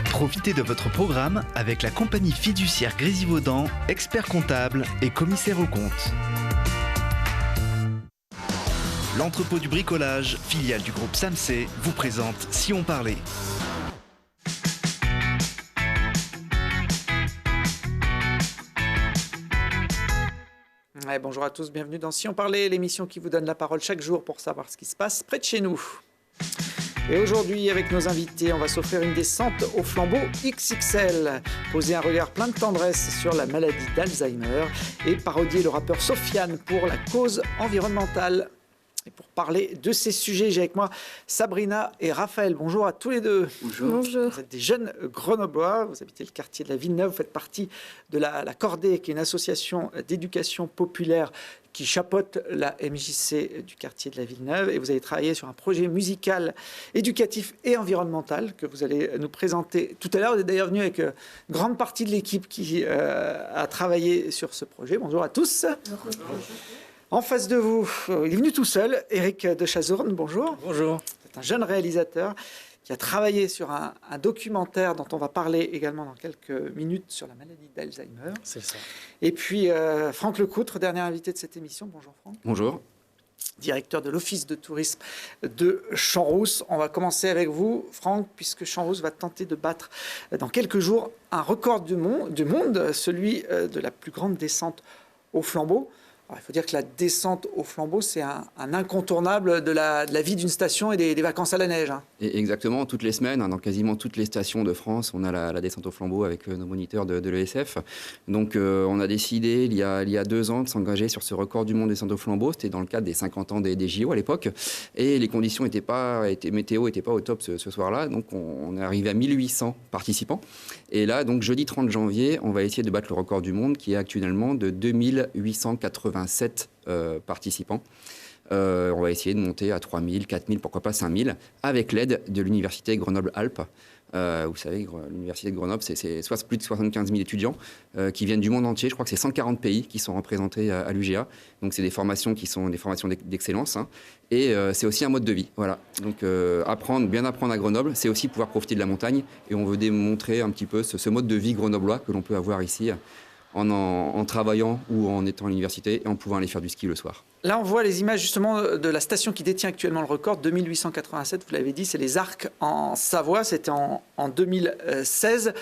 Profitez de votre programme avec la compagnie fiduciaire Grésivaudan, expert comptable et commissaire aux comptes. L'entrepôt du bricolage, filiale du groupe Samsé, vous présente Si on parlait. Ouais, bonjour à tous, bienvenue dans Si on parlait, l'émission qui vous donne la parole chaque jour pour savoir ce qui se passe près de chez nous. Et aujourd'hui, avec nos invités, on va s'offrir une descente au flambeau XXL, poser un regard plein de tendresse sur la maladie d'Alzheimer et parodier le rappeur Sofiane pour la cause environnementale. Et pour parler de ces sujets, j'ai avec moi Sabrina et Raphaël. Bonjour à tous les deux. Bonjour. Bonjour. Vous êtes des jeunes grenoblois, vous habitez le quartier de la Villeneuve, vous faites partie de la Cordée, qui est une association d'éducation populaire qui chapeaute la MJC du quartier de la Villeneuve. Et vous avez travaillé sur un projet musical, éducatif et environnemental que vous allez nous présenter tout à l'heure. Vous êtes d'ailleurs venu avec une grande partie de l'équipe qui a travaillé sur ce projet. Bonjour à tous. Bonjour. En face de vous, il est venu tout seul, Éric de Chazourne, bonjour. Bonjour. C'est un jeune réalisateur qui a travaillé sur un documentaire dont on va parler également dans quelques minutes sur la maladie d'Alzheimer. C'est ça. Et puis Franck Lecoutre, dernier invité de cette émission. Bonjour Franck. Bonjour. Directeur de l'Office de tourisme de Champs-Rousse. On va commencer avec vous, Franck, puisque Champs-Rousse va tenter de battre dans quelques jours un record du monde, celui de la plus grande descente au flambeau. Alors, il faut dire que la descente au flambeau, c'est un incontournable de la vie d'une station et des vacances à la neige. Hein. Et exactement, toutes les semaines, dans quasiment toutes les stations de France, on a la descente au flambeau avec nos moniteurs de l'ESF. Donc on a décidé il y a 2 ans de s'engager sur ce record du monde descente au flambeau. C'était dans le cadre des 50 ans des JO à l'époque. Et les conditions météo n'étaient pas au top ce soir-là. Donc on est arrivé à 1800 participants. Et là, donc jeudi 30 janvier, on va essayer de battre le record du monde qui est actuellement de 2887 participants. On va essayer de monter à 3000, 4000, pourquoi pas 5000, avec l'aide de l'Université Grenoble-Alpes. Vous savez, l'Université de Grenoble, c'est plus de 75 000 étudiants qui viennent du monde entier. Je crois que c'est 140 pays qui sont représentés à l'UGA. Donc, c'est des formations qui sont des formations d'excellence. Hein. Et c'est aussi un mode de vie. Voilà. Donc, bien apprendre à Grenoble, c'est aussi pouvoir profiter de la montagne. Et on veut démontrer un petit peu ce mode de vie grenoblois que l'on peut avoir ici en travaillant ou en étant à l'université et en pouvant aller faire du ski le soir. Là, on voit les images justement de la station qui détient actuellement le record, 2887, vous l'avez dit, c'est les Arcs en Savoie, c'était en 2016.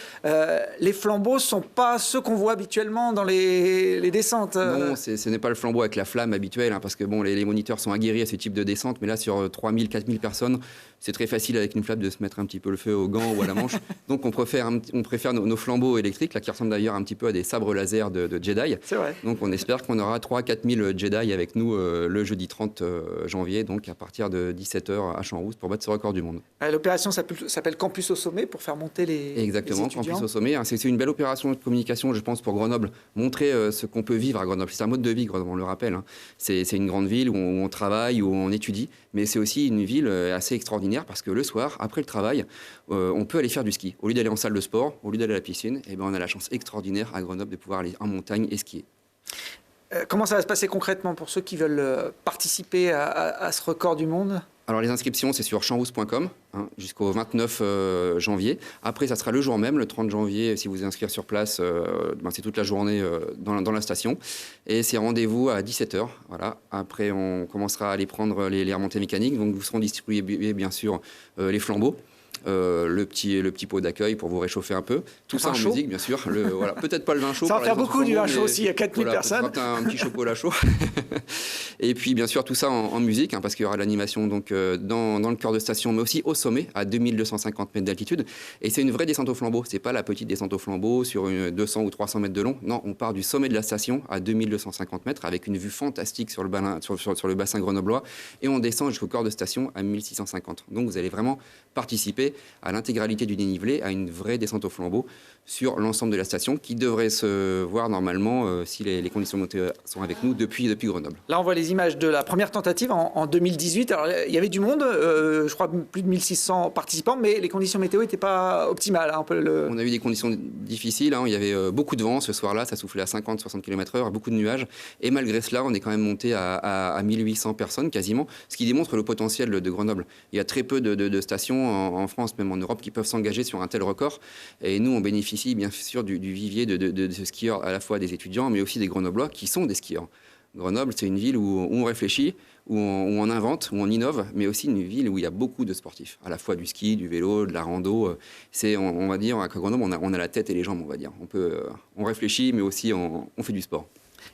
Les flambeaux ne sont pas ceux qu'on voit habituellement dans les descentes. Non, ce n'est pas le flambeau avec la flamme habituelle, hein, parce que bon, les moniteurs sont aguerris à ce type de descente, mais là, sur 3000, 4000 personnes, c'est très facile avec une flamme de se mettre un petit peu le feu aux gants ou à la manche. Donc, on préfère nos flambeaux électriques, là, qui ressemblent d'ailleurs un petit peu à des sabres laser de Jedi. C'est vrai. Donc, on espère qu'on aura 3-4 000 Jedi avec nous le jeudi 30 janvier, donc à partir de 17h à Champs-Rousse pour battre ce record du monde. L'opération s'appelle Campus au sommet pour faire monter les Exactement, les Campus au sommet. C'est une belle opération de communication, je pense, pour Grenoble. Montrer ce qu'on peut vivre à Grenoble. C'est un mode de vie, Grenoble, on le rappelle. Hein. C'est une grande ville où on travaille, où on étudie, mais c'est aussi une ville assez extraordinaire parce que le soir, après le travail, on peut aller faire du ski. Au lieu d'aller en salle de sport, au lieu d'aller à la piscine, eh ben, on a la chance extraordinaire à Grenoble de pouvoir aller en montagne et skier. Comment ça va se passer concrètement pour ceux qui veulent participer à ce record du monde ? Alors les inscriptions, c'est sur champs-rousse.com jusqu'au 29 janvier. Après, ça sera le jour même, le 30 janvier, si vous vous inscrivez sur place, c'est toute la journée dans la station. Et c'est rendez-vous à 17h. Voilà. Après, on commencera à aller prendre les remontées mécaniques. Donc, vous seront distribués, bien sûr, les flambeaux. Le petit pot d'accueil pour vous réchauffer un peu. Tout ça en chaud. Musique, bien sûr. Voilà. Peut-être pas le vin chaud. Ça va faire beaucoup du vin chaud aussi, il y a 4000 personnes. Un petit chocolat chaud. Et puis, bien sûr, tout ça en musique, parce qu'il y aura de l'animation donc, dans le cœur de station, mais aussi au sommet, à 2250 mètres d'altitude. Et c'est une vraie descente au flambeau. C'est pas la petite descente au flambeau sur 200 ou 300 mètres de long. Non, on part du sommet de la station à 2250 mètres avec une vue fantastique sur le bassin grenoblois. Et on descend jusqu'au corps de station à 1650. Donc, vous allez vraiment participer accès à l'intégralité du dénivelé, à une vraie descente au flambeau sur l'ensemble de la station qui devrait se voir normalement, si les conditions météo sont avec nous, depuis Grenoble. Là, on voit les images de la première tentative en 2018. Alors, il y avait du monde, je crois plus de 1600 participants, mais les conditions météo n'étaient pas optimales. Hein, On a eu des conditions difficiles. Hein. Il y avait beaucoup de vent ce soir-là, ça soufflait à 50-60 km/h, beaucoup de nuages. Et malgré cela, on est quand même monté à 1800 personnes quasiment, ce qui démontre le potentiel de Grenoble. Il y a très peu de stations en France, même en Europe, qui peuvent s'engager sur un tel record. Et nous, on bénéficie bien sûr du vivier de skieurs, à la fois des étudiants, mais aussi des Grenoblois qui sont des skieurs. Grenoble, c'est une ville où on réfléchit, où on invente, où on innove, mais aussi une ville où il y a beaucoup de sportifs, à la fois du ski, du vélo, de la rando. On va dire, à Grenoble, on a la tête et les jambes, on va dire. On réfléchit, mais aussi on fait du sport.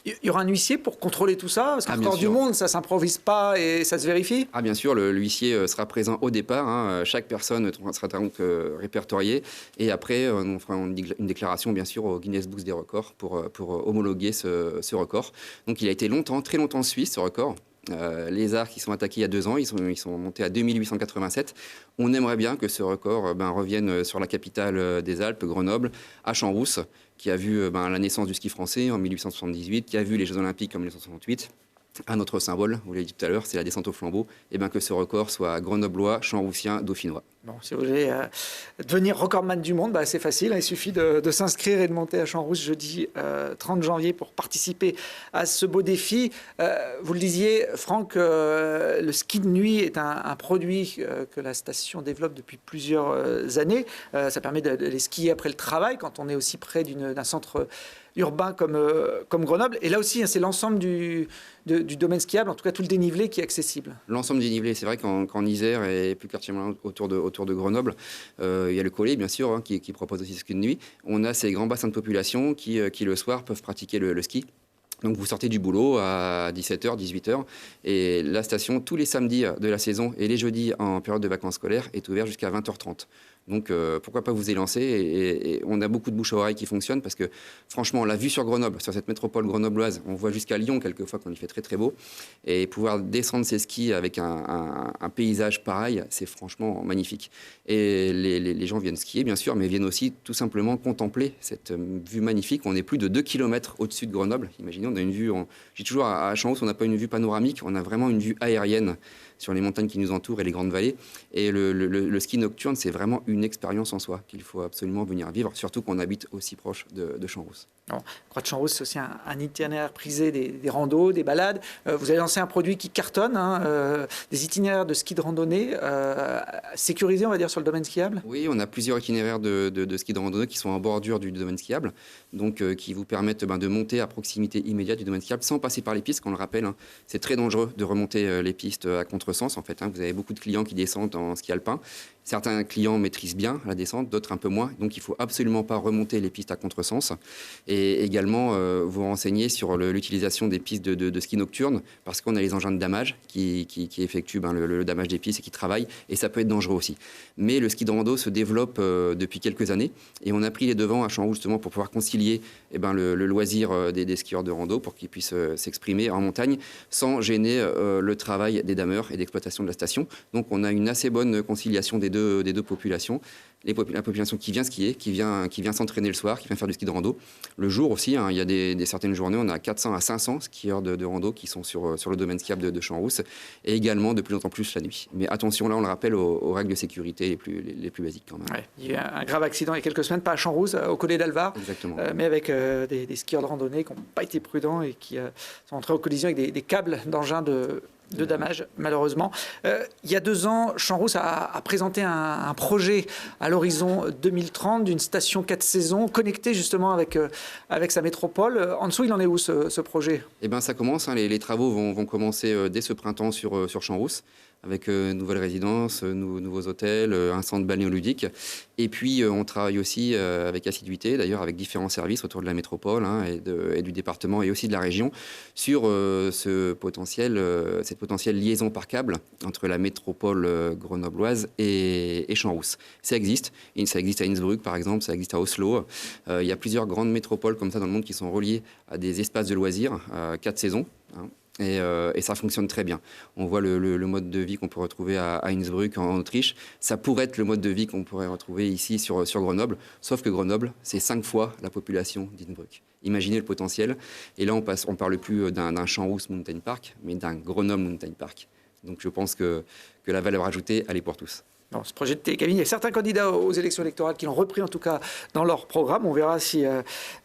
Il y aura un huissier pour contrôler tout ça? Parce qu'en dehors du monde, ça ne s'improvise pas et ça se vérifie? Ah, bien sûr, l'huissier sera présent au départ. Hein. Chaque personne sera donc répertoriée. Et après, on fera une déclaration, bien sûr, au Guinness Book des records pour homologuer ce record. Donc, il a été très longtemps suisse, ce record. Les arts qui sont attaqués il y a 2 ans, ils sont montés à 2887. On aimerait bien que ce record revienne sur la capitale des Alpes, Grenoble, à Champs-Rousse, qui a vu la naissance du ski français en 1878, qui a vu les Jeux Olympiques en 1968. Un autre symbole, vous l'avez dit tout à l'heure, c'est la descente au flambeau, et que ce record soit grenoblois, champs-roussien, dauphinois. Bon, si vous voulez devenir recordman du monde, c'est facile. Il suffit de s'inscrire et de monter à Champs-Rousse jeudi 30 janvier pour participer à ce beau défi. Vous le disiez, Franck, le ski de nuit est un produit que la station développe depuis plusieurs années. Ça permet d'aller skier après le travail quand on est aussi près d'un centre urbain comme Grenoble. Et là aussi, c'est l'ensemble du domaine skiable, en tout cas tout le dénivelé qui est accessible. L'ensemble du dénivelé, c'est vrai qu'en Isère et plus particulièrement autour de Grenoble, il y a le Collet, bien sûr, qui propose aussi ce ski de nuit. On a ces grands bassins de population qui le soir, peuvent pratiquer le ski. Donc vous sortez du boulot à 17h, 18h, et la station, tous les samedis de la saison et les jeudis en période de vacances scolaires, est ouverte jusqu'à 20h30. Donc pourquoi pas vous y lancer, et on a beaucoup de bouche à oreille qui fonctionnent, parce que franchement, la vue sur Grenoble, sur cette métropole grenobloise, on voit jusqu'à Lyon quelquefois quand il fait très très beau, et pouvoir descendre ses skis avec un paysage pareil, c'est franchement magnifique. Et les gens viennent skier bien sûr, mais viennent aussi tout simplement contempler cette vue magnifique. On est plus de 2 km au-dessus de Grenoble. Imaginez, on a une vue, j'ai toujours à Champs-Rousse, on n'a pas une vue panoramique, on a vraiment une vue aérienne sur les montagnes qui nous entourent et les grandes vallées. Et le ski nocturne, c'est vraiment une expérience en soi qu'il faut absolument venir vivre, surtout qu'on habite aussi proche de Champs-Rousse. Croix de Champs-Rousse, c'est aussi un itinéraire prisé des randos, des balades. Vous avez lancé un produit qui cartonne, des itinéraires de ski de randonnée sécurisés, on va dire, sur le domaine skiable. Oui, on a plusieurs itinéraires de ski de randonnée qui sont en bordure du domaine skiable, donc qui vous permettent de monter à proximité immédiate du domaine skiable sans passer par les pistes, qu'on le rappelle. C'est très dangereux de remonter les pistes à contresens, en fait. Vous avez beaucoup de clients qui descendent en ski alpin. Certains clients maîtrisent bien la descente, d'autres un peu moins. Donc, il ne faut absolument pas remonter les pistes à contresens. Et également, vous renseigner sur l'utilisation des pistes de ski nocturne, parce qu'on a les engins de damage qui effectuent le damage des pistes et qui travaillent. Et ça peut être dangereux aussi. Mais le ski de rando se développe depuis quelques années. Et on a pris les devants à Champs-Rousse justement pour pouvoir concilier le loisir des skieurs de rando, pour qu'ils puissent s'exprimer en montagne sans gêner le travail des dameurs et d'exploitation de la station. Donc, on a une assez bonne conciliation des deux populations. La population qui vient skier, qui vient s'entraîner le soir, qui vient faire du ski de rando. Le jour aussi, il y a certaines journées, on a 400 à 500 skieurs de rando qui sont sur le domaine skiable de Champs-Rousse, et également de plus en plus la nuit. Mais attention, là, on le rappelle aux règles de sécurité les plus basiques quand même. Ouais, il y a eu un grave accident il y a quelques semaines, pas à Champs-Rousse, au Collet d'Alvar, mais avec des skieurs de randonnée qui n'ont pas été prudents et qui sont entrés en collision avec des câbles d'engins de damage, malheureusement. Il y a 2 ans, Champs-Rousse a présenté un projet à l'horizon 2030 d'une station 4 saisons connectée justement avec sa métropole. En dessous, il en est où ce projet? Ça commence, les travaux vont commencer dès ce printemps sur Champs-Rousse, avec nouvelles résidences, nouveaux hôtels, un centre balnéoludique. Et puis, on travaille aussi avec assiduité, d'ailleurs avec différents services autour de la métropole et du département et aussi de la région, sur cette potentielle liaison par câble entre la métropole grenobloise et Champs-Rousse. Ça existe à Innsbruck par exemple, ça existe à Oslo. Il y a plusieurs grandes métropoles comme ça dans le monde qui sont reliées à des espaces de loisirs, 4 saisons. Et ça fonctionne très bien. On voit le mode de vie qu'on peut retrouver à Innsbruck, en Autriche. Ça pourrait être le mode de vie qu'on pourrait retrouver ici sur Grenoble, sauf que Grenoble, c'est 5 fois la population d'Innsbruck. Imaginez le potentiel. Et là, on ne parle plus d'un Champs-Rousse Mountain Park, mais d'un Grenoble Mountain Park. Donc je pense que la valeur ajoutée, elle est pour tous. Dans ce projet de télécabine, il y a certains candidats aux élections électorales qui l'ont repris en tout cas dans leur programme. On verra si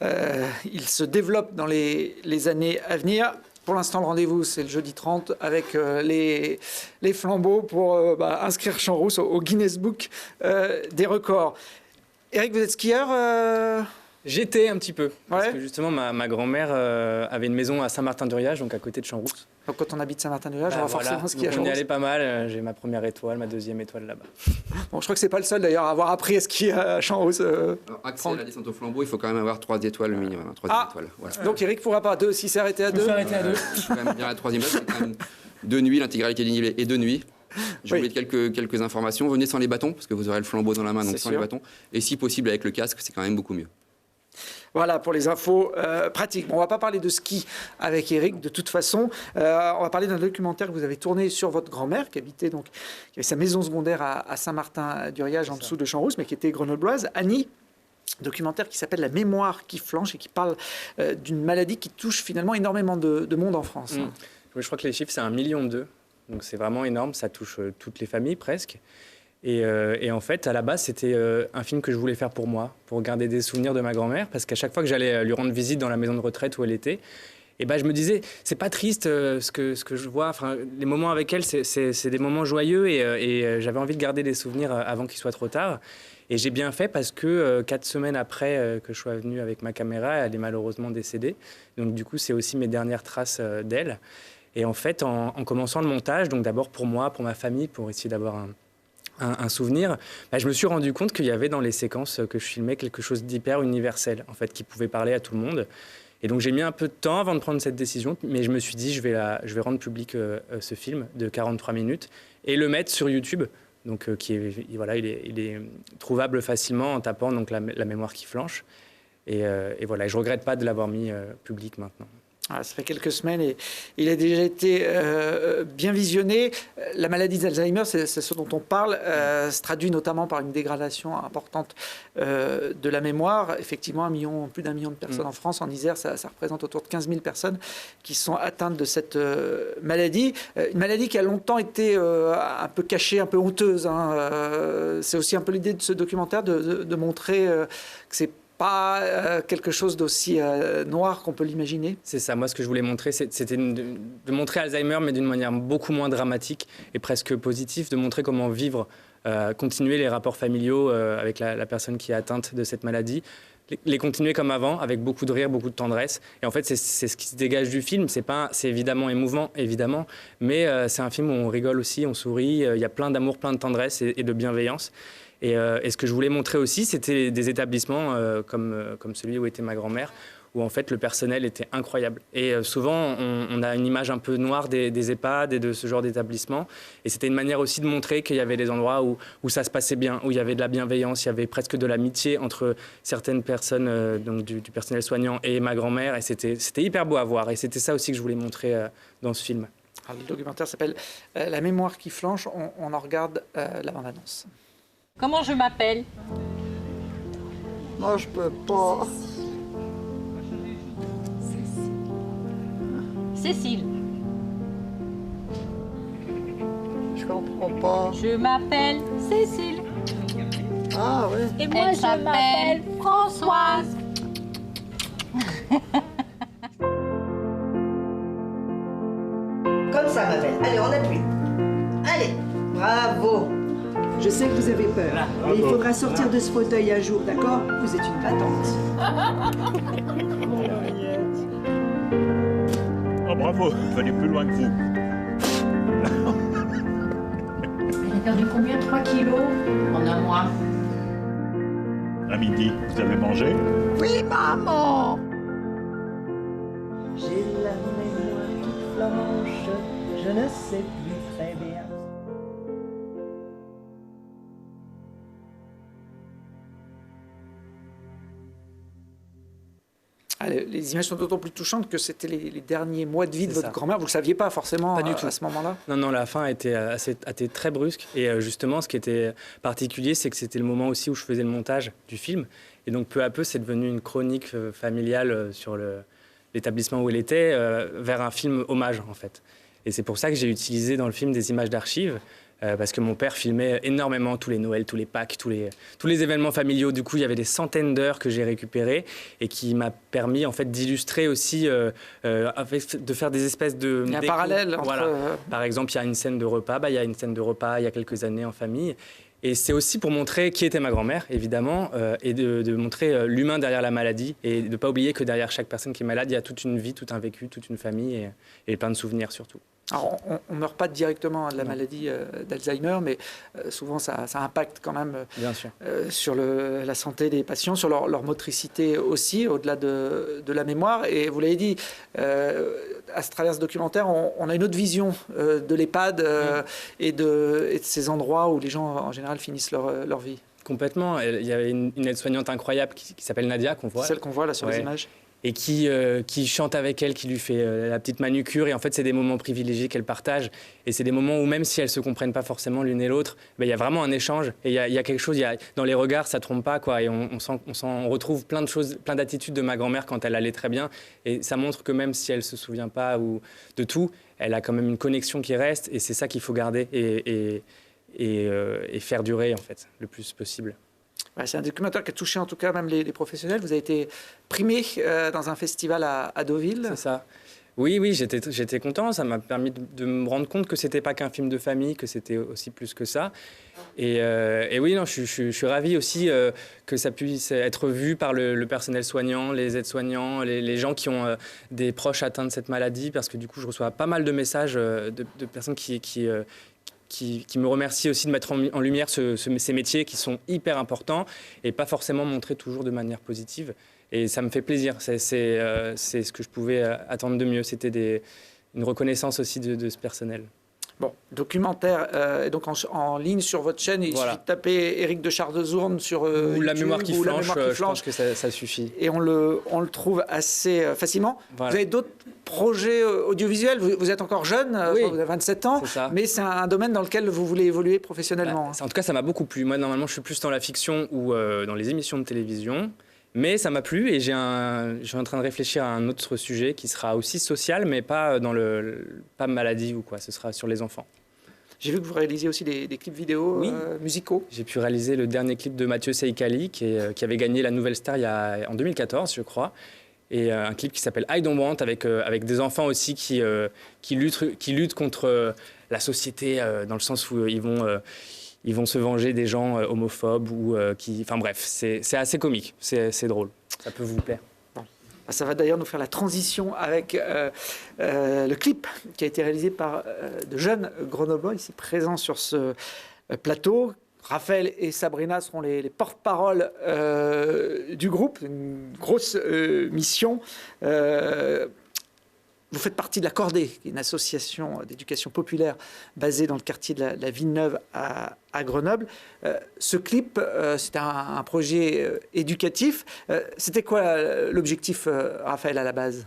il se développe dans les années à venir. Pour l'instant, le rendez-vous, c'est le jeudi 30 avec les flambeaux pour inscrire Champs-Rousse au Guinness Book des records. Eric, vous êtes skieur J'étais un petit peu, parce Ouais. que justement ma grand-mère avait une maison à Saint-Martin-du-Riage, donc à côté de Champs-Rousse. Donc, quand on habite Saint-Martin-du-Riage, on va Voilà. forcément skier à Donc on y Champs-Rousse. allait pas mal, j'ai ma première étoile, ma deuxième étoile là-bas. Bon, je crois que c'est pas le seul d'ailleurs à avoir appris à skier à Champs-Rousse. Alors, accès à la descente au flambeau, il faut quand même avoir 3 étoiles minimum. 3 étoiles. Voilà. Donc Eric pourra pas deux, si c'est arrêté à deux. Je suis quand même bien à la 3e place, c'est quand même 2 nuits, l'intégralité du niveau est 2 nuits. Je Oui. voulais quelques informations. Venez sans les bâtons, parce que vous aurez le flambeau dans la main, donc C'est sans sûr. les bâtons. Et si possible avec le casque, c'est quand même beaucoup mieux. Voilà pour les infos pratiques. Bon, on ne va pas parler de ski avec Eric de toute façon. On va parler d'un documentaire que vous avez tourné sur votre grand-mère qui habitait donc, qui avait sa maison secondaire à Saint-Martin-du-Riage en dessous de Champs-Rousse, mais qui était grenobloise. Annie, documentaire qui s'appelle La mémoire qui flanche et qui parle d'une maladie qui touche finalement énormément de monde en France. Je crois que les chiffres, c'est 1,2 million. Donc c'est vraiment énorme, ça touche toutes les familles presque. Et en fait, à la base, c'était un film que je voulais faire pour moi, pour garder des souvenirs de ma grand-mère, parce qu'à chaque fois que j'allais lui rendre visite dans la maison de retraite où elle était, et je me disais, c'est pas triste ce que je vois. Enfin, les moments avec elle, c'est des moments joyeux, et j'avais envie de garder des souvenirs avant qu'il soit trop tard. Et j'ai bien fait parce que 4 semaines après que je sois venu avec ma caméra, elle est malheureusement décédée. Donc du coup, c'est aussi mes dernières traces d'elle. Et en fait, en commençant le montage, donc d'abord pour moi, pour ma famille, pour essayer d'avoir un souvenir, je me suis rendu compte qu'il y avait dans les séquences que je filmais quelque chose d'hyper universel, en fait, qui pouvait parler à tout le monde. Et donc j'ai mis un peu de temps avant de prendre cette décision, mais je me suis dit je vais rendre public ce film de 43 minutes et le mettre sur YouTube, donc il est trouvable facilement en tapant donc la mémoire qui flanche. Et voilà, et je regrette pas de l'avoir mis public maintenant. Voilà, ça fait quelques semaines et il a déjà été bien visionné. La maladie d'Alzheimer, c'est ce dont on parle, se traduit notamment par une dégradation importante de la mémoire. Effectivement, plus d'1 million de personnes en France. En Isère, ça représente autour de 15 000 personnes qui sont atteintes de cette maladie. Une maladie qui a longtemps été un peu cachée, un peu honteuse. C'est aussi un peu l'idée de ce documentaire de montrer que c'est pas quelque chose d'aussi noir qu'on peut l'imaginer. C'est ça, moi ce que je voulais montrer, c'était de montrer Alzheimer, mais d'une manière beaucoup moins dramatique et presque positive, de montrer comment vivre, continuer les rapports familiaux avec la personne qui est atteinte de cette maladie, les continuer comme avant, avec beaucoup de rire, beaucoup de tendresse. Et en fait, c'est ce qui se dégage du film. C'est évidemment émouvant, évidemment, mais c'est un film où on rigole aussi, on sourit, il y a plein d'amour, plein de tendresse et de bienveillance. Et ce que je voulais montrer aussi, c'était des établissements comme celui où était ma grand-mère, où en fait le personnel était incroyable. Et souvent, on a une image un peu noire des EHPAD et de ce genre d'établissement. Et c'était une manière aussi de montrer qu'il y avait des endroits où ça se passait bien, où il y avait de la bienveillance, il y avait presque de l'amitié entre certaines personnes donc du personnel soignant et ma grand-mère. Et c'était hyper beau à voir. Et c'était ça aussi que je voulais montrer dans ce film. Alors, le documentaire s'appelle La mémoire qui flanche. On en regarde la bande-annonce. Comment je m'appelle? Moi, je peux pas. Cécile. Je comprends pas. Je m'appelle Cécile. Ah oui. Et moi, je m'appelle Françoise. Comme ça, ma belle. Allez, on appuie. Allez, bravo. Je sais que vous avez peur, mais il faudra sortir de ce fauteuil un jour, d'accord? Vous êtes une battante. Oh bravo, vous allez plus loin que vous. Elle a perdu combien? 3 kilos en un mois. À midi, vous avez mangé? Oui, maman. J'ai la mémoire toute flanche, je ne sais plus très bien. Les images sont d'autant plus touchantes que c'était les derniers mois de vie de C'est votre ça. grand-mère. Vous ne le saviez pas forcément Pas du tout. à ce moment-là? Non, la fin était très brusque. Et justement, ce qui était particulier, c'est que c'était le moment aussi où je faisais le montage du film. Et donc, peu à peu, c'est devenu une chronique familiale sur l'établissement où elle était, vers un film hommage, en fait. Et c'est pour ça que j'ai utilisé dans le film des images d'archives, parce que mon père filmait énormément tous les Noëls, tous les Pâques, tous les événements familiaux. Du coup, il y avait des centaines d'heures que j'ai récupérées et qui m'a permis en fait d'illustrer aussi, de faire des espèces de... Il y a un déco. parallèle entre... Voilà. Par exemple, il y a une scène de repas. Il y a une scène de repas il y a quelques années en famille. Et c'est aussi pour montrer qui était ma grand-mère, évidemment, et de montrer l'humain derrière la maladie et de ne pas oublier que derrière chaque personne qui est malade, il y a toute une vie, tout un vécu, toute une famille et plein de souvenirs surtout. Alors, on ne meurt pas directement de la Non. maladie d'Alzheimer, mais souvent ça impacte quand même Bien sûr. sur la santé des patients, sur leur motricité aussi, au-delà de la mémoire. Et vous l'avez dit, à travers ce documentaire, on a une autre vision de l'EHPAD et de ces endroits où les gens, en général, finissent leur vie. Complètement. Il y avait une aide-soignante incroyable qui s'appelle Nadia, qu'on voit. Celle qu'on voit là sur les Ouais. images. Et qui chante avec elle, qui lui fait la petite manucure. Et en fait, c'est des moments privilégiés qu'elle partage. Et c'est des moments où même si elles ne se comprennent pas forcément l'une et l'autre, il y a vraiment un échange. Et il y a quelque chose, dans les regards, ça ne trompe pas, quoi. Et on retrouve plein de choses, plein d'attitudes de ma grand-mère quand elle allait très bien. Et ça montre que même si elle ne se souvient pas de tout, elle a quand même une connexion qui reste. Et c'est ça qu'il faut garder et faire durer, en fait, le plus possible. Ouais, c'est un documentaire qui a touché en tout cas même les professionnels. Vous avez été primé dans un festival à Deauville. C'est ça. Oui, j'étais content. Ça m'a permis de me rendre compte que c'était pas qu'un film de famille, que c'était aussi plus que ça. Et oui, non, je suis ravi aussi que ça puisse être vu par le personnel soignant, les aides-soignants, les gens qui ont des proches atteints de cette maladie, parce que du coup, je reçois pas mal de messages de personnes qui me remercient aussi de mettre en lumière ces métiers qui sont hyper importants et pas forcément montrés toujours de manière positive. Et ça me fait plaisir. C'est ce que je pouvais attendre de mieux. C'était une reconnaissance aussi de ce personnel. Bon, documentaire est donc en ligne sur votre chaîne. Il suffit de taper Éric de Chardezourne sur ou YouTube, La mémoire qui flanche, je pense que ça suffit. Et on le trouve assez facilement. Voilà. Vous avez d'autres projets audiovisuels. Vous êtes encore jeune, Oui. vous avez 27 ans, mais c'est un domaine dans lequel vous voulez évoluer professionnellement. En tout cas, ça m'a beaucoup plu. Moi, normalement, je suis plus dans la fiction ou dans les émissions de télévision. Mais ça m'a plu et je suis en train de réfléchir à un autre sujet qui sera aussi social, mais pas dans pas maladie ou quoi. Ce sera sur les enfants. J'ai vu que vous réalisiez aussi des clips vidéo musicaux. J'ai pu réaliser le dernier clip de Mathieu Seikali qui avait gagné la Nouvelle Star en 2014, je crois. Et un clip qui s'appelle I Don't Want avec des enfants aussi qui luttent contre la société dans le sens où ils vont se venger des gens homophobes ou Enfin bref, c'est assez comique, c'est drôle. Ça peut vous plaire. Bon. Ça va d'ailleurs nous faire la transition avec le clip qui a été réalisé par de jeunes Grenoblois ici présents sur ce plateau. Raphaël et Sabrina seront les porte-parole du groupe, une grosse mission. Vous faites partie de la Cordée, qui est une association d'éducation populaire basée dans le quartier de la Villeneuve à Grenoble. Ce clip, c'était un projet éducatif. C'était quoi l'objectif, Raphaël, à la base?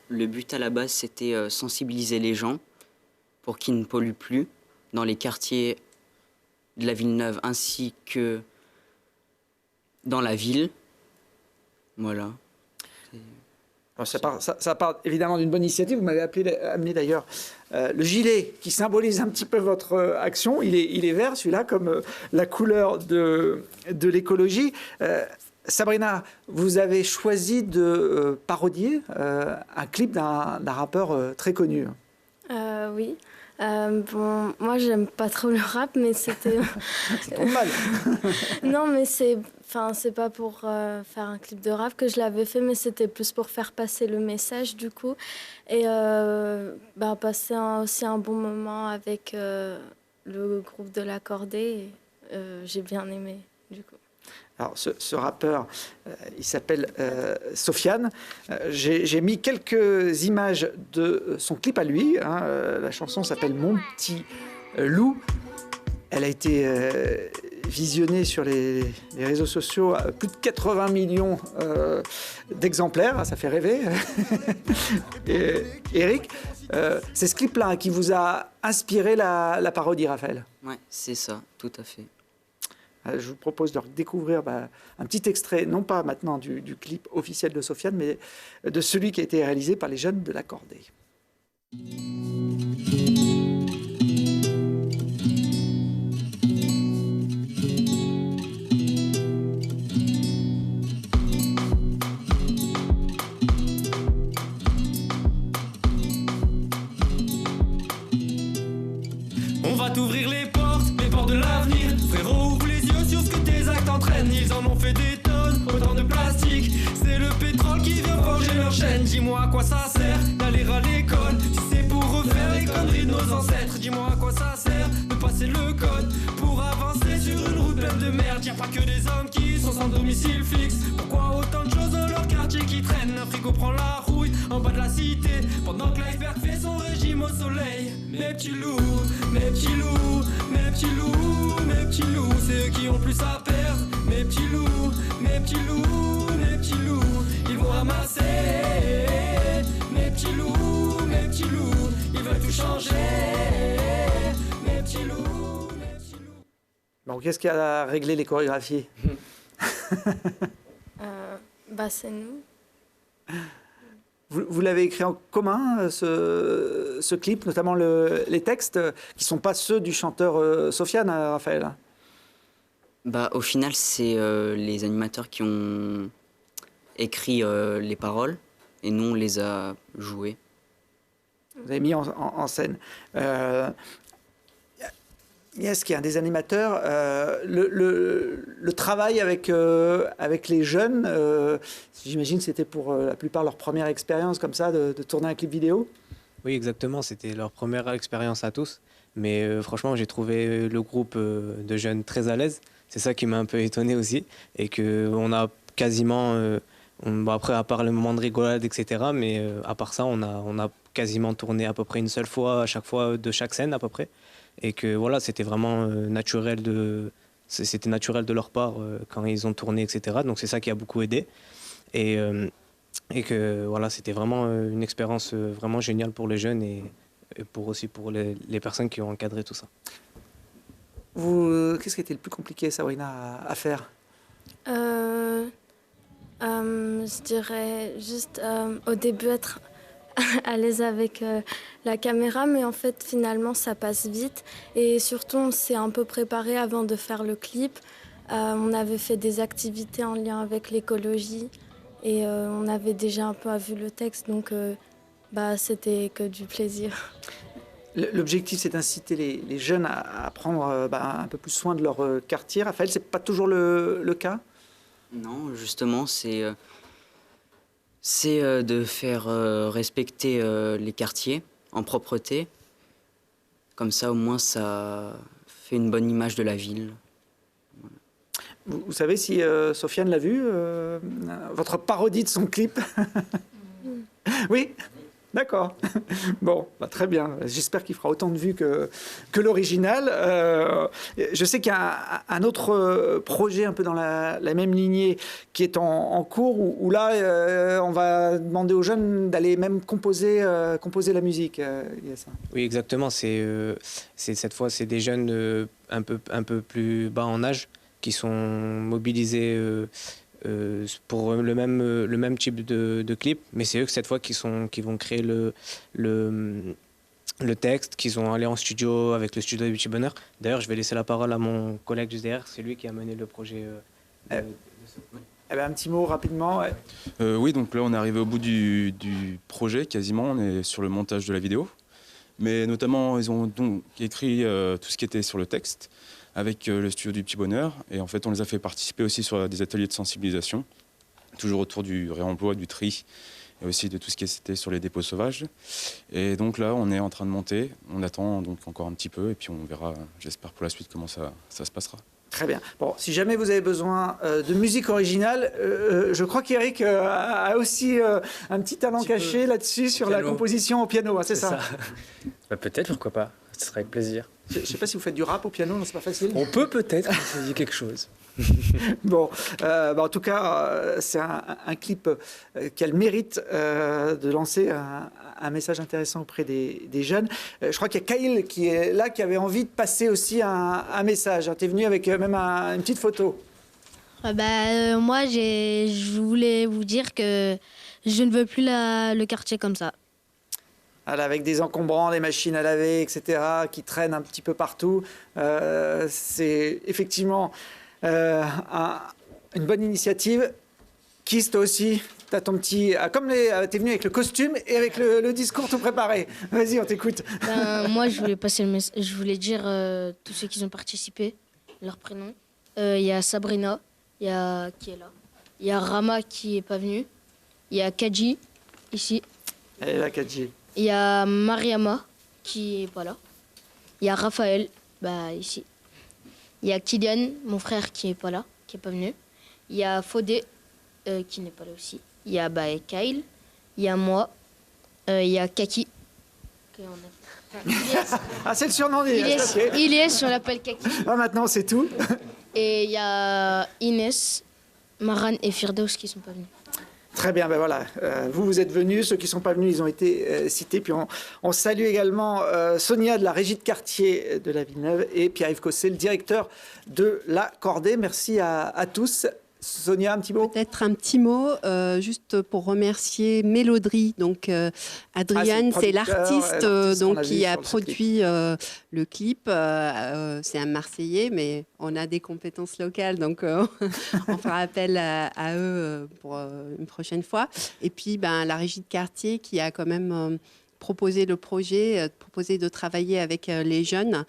Le but à la base, c'était sensibiliser les gens pour qu'ils ne polluent plus dans les quartiers de la Villeneuve ainsi que dans la ville. Voilà. Alors ça part évidemment d'une bonne initiative. Vous m'avez amené d'ailleurs le gilet qui symbolise un petit peu votre action. Il est vert, celui-là, comme la couleur de l'écologie. Sabrina, vous avez choisi de parodier un clip d'un rappeur très connu. Oui. Bon, moi, j'aime pas trop le rap, mais c'était... C'est pas mal. Non, mais c'est pas pour faire un clip de rap que je l'avais fait, mais c'était plus pour faire passer le message, du coup. Et passer aussi un bon moment avec le groupe de la Cordée. J'ai bien aimé, du coup. Alors, ce rappeur, il s'appelle Sofiane. J'ai mis quelques images de son clip à lui. La chanson s'appelle Mon petit loup. Elle a été visionné sur les réseaux sociaux plus de 80 millions d'exemplaires. Ça fait rêver. Et, Eric, c'est ce clip-là qui vous a inspiré la parodie, Raphaël? Ouais, c'est ça, tout à fait. Je vous propose de découvrir un petit extrait, non pas maintenant du clip officiel de Sofiane, mais de celui qui a été réalisé par les jeunes de la Cordée. On va t'ouvrir les portes de l'avenir. Frérot, ouvre les yeux sur ce que tes actes entraînent. Ils en ont fait des tonnes, autant de plastique. C'est le pétrole qui vient forger leur chaîne. Dis-moi à quoi ça sert d'aller à l'école si c'est pour refaire les conneries de nos ancêtres. Dis-moi à quoi ça sert de passer le code pour avancer sur une route pleine de merde. Y'a pas que des hommes qui sont sans domicile fixe. Pourquoi autant de choses dans leur quartier qui traînent? Un frigo prend la rouille en bas de la cité pendant que l'iceberg fait son régime au soleil. Mes petits loups, mes petits loups, mes petits loups, mes petits loups, c'est eux qui ont plus à perdre. Mes petits loups, mes petits loups, mes petits loups, ils vont ramasser. Mes petits loups, ils veulent tout changer. Mes petits loups, mes petits loups. Bon, qu'est-ce qui a réglé les chorégraphies? C'est nous. Vous l'avez écrit en commun, ce clip, notamment les textes, qui ne sont pas ceux du chanteur Sofiane, Raphaël? Au final, c'est les animateurs qui ont écrit les paroles et nous, on les a jouées. Vous avez mis en scène. Yes, qui est un des animateurs. Le travail avec les jeunes, j'imagine que c'était pour la plupart leur première expérience comme ça, de tourner un clip vidéo. Oui, exactement. C'était leur première expérience à tous. Mais franchement, j'ai trouvé le groupe de jeunes très à l'aise. C'est ça qui m'a un peu étonné aussi. Et qu'on a quasiment... après, à part le moment de rigolade, etc. Mais à part ça, on a quasiment tourné à peu près une seule fois, à chaque fois de chaque scène à peu près. Et que voilà, c'était vraiment naturel c'était naturel de leur part quand ils ont tourné, etc. Donc c'est ça qui a beaucoup aidé. Et que voilà, c'était vraiment une expérience vraiment géniale pour les jeunes et aussi pour les personnes qui ont encadré tout ça. Qu'est-ce qui était le plus compliqué, Sabrina, à faire? Je dirais juste au début être à l'aise avec la caméra, mais en fait finalement ça passe vite et surtout on s'est un peu préparé avant de faire le clip. On avait fait des activités en lien avec l'écologie et on avait déjà un peu vu le texte, donc c'était que du plaisir. L'objectif, c'est d'inciter les jeunes à prendre un peu plus soin de leur quartier. Raphaël, c'est pas toujours le cas? Non, justement, c'est de faire respecter les quartiers en propreté. Comme ça, au moins, ça fait une bonne image de la ville. Voilà. Vous savez si Sofiane l'a vu, votre parodie de son clip? Oui. D'accord. Bon, très bien. J'espère qu'il fera autant de vues que l'original. Je sais qu'il y a un autre projet un peu dans la même lignée qui est en cours, où là, on va demander aux jeunes d'aller même composer la musique. Yes. Oui, exactement. Cette fois, c'est des jeunes un peu plus bas en âge qui sont mobilisés pour le même type de clip, mais c'est eux que cette fois qui vont créer le texte, qui vont aller en studio avec le studio de Petit Bonheur. D'ailleurs, je vais laisser la parole à mon collègue juste derrière, c'est lui qui a mené le projet. Un petit mot rapidement. Ouais. Oui, donc là on est arrivé au bout du projet quasiment, on est sur le montage de la vidéo, mais notamment ils ont donc écrit tout ce qui était sur le texte avec le studio du Petit Bonheur. Et en fait, on les a fait participer aussi sur des ateliers de sensibilisation, toujours autour du réemploi, du tri, et aussi de tout ce qui était sur les dépôts sauvages. Et donc là, on est en train de monter. On attend donc encore un petit peu, et puis on verra, j'espère, pour la suite, comment ça se passera. Très bien. Bon, si jamais vous avez besoin de musique originale, je crois qu'Eric a aussi un petit talent caché là-dessus sur la composition au piano, hein, c'est ça? Peut-être, pourquoi pas. ce serait avec plaisir. Je ne sais pas si vous faites du rap au piano, non, c'est pas facile. On peut peut-être essayer quelque chose. Bon, en tout cas, c'est un clip qui a le mérite de lancer un message intéressant auprès des jeunes. Je crois qu'il y a Kyle qui est là, qui avait envie de passer aussi un message. Tu es venu avec même une petite photo. Moi, je voulais vous dire que je ne veux plus le quartier comme ça. Avec des encombrants, des machines à laver, etc., qui traînent un petit peu partout. C'est effectivement une bonne initiative. Kiss, toi aussi, t'as ton petit... t'es venu avec le costume et avec le discours tout préparé. Vas-y, on t'écoute. Moi, je voulais passer le message. Je voulais dire tous ceux qui ont participé, leurs prénoms. Il y a Sabrina, qui est là. Il y a Rama qui n'est pas venu. Il y a Kadji, ici. Elle est là, Kadji. Il y a Mariama, qui n'est pas là. Il y a Raphaël, ici. Il y a Kylian, mon frère, qui n'est pas là, qui n'est pas venu. Il y a Fodé, qui n'est pas là aussi. Il y a Kyle. Il y a moi. Il y a Kaki. C'est le surnom des... Ilyes, on l'appelle Kaki. Maintenant, c'est tout. Et il y a Inès, Maran et Firdaus qui ne sont pas venus. Très bien, voilà. Vous êtes venus, ceux qui ne sont pas venus, ils ont été cités. Puis on salue également Sonia de la régie de quartier de la Villeneuve et Pierre-Yves Cossé, le directeur de la Cordée. Merci à tous. Sonia, un petit mot ? Peut-être un petit mot, juste pour remercier Mélodrie. Donc, Adriane, c'est l'artiste qui a produit le clip. C'est un Marseillais, mais on a des compétences locales, donc on fera appel à eux pour une prochaine fois. Et puis, la régie de quartier qui a quand même... proposer le projet, proposer de travailler avec les jeunes.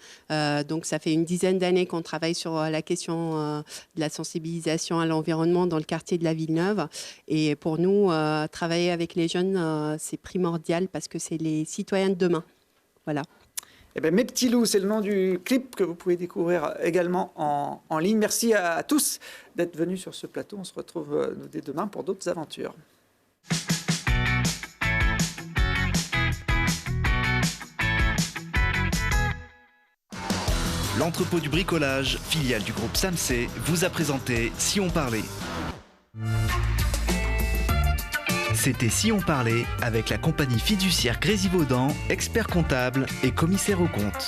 Donc, ça fait une dizaine d'années qu'on travaille sur la question de la sensibilisation à l'environnement dans le quartier de la Villeneuve. Et pour nous, travailler avec les jeunes, c'est primordial parce que c'est les citoyens de demain. Voilà. Mes petits loups, c'est le nom du clip que vous pouvez découvrir également en ligne. Merci à tous d'être venus sur ce plateau. On se retrouve dès demain pour d'autres aventures. L'entrepôt du bricolage, filiale du groupe Samsé, vous a présenté Si on parlait. C'était Si on parlait avec la compagnie fiduciaire Grésivaudan, expert comptable et commissaire aux comptes.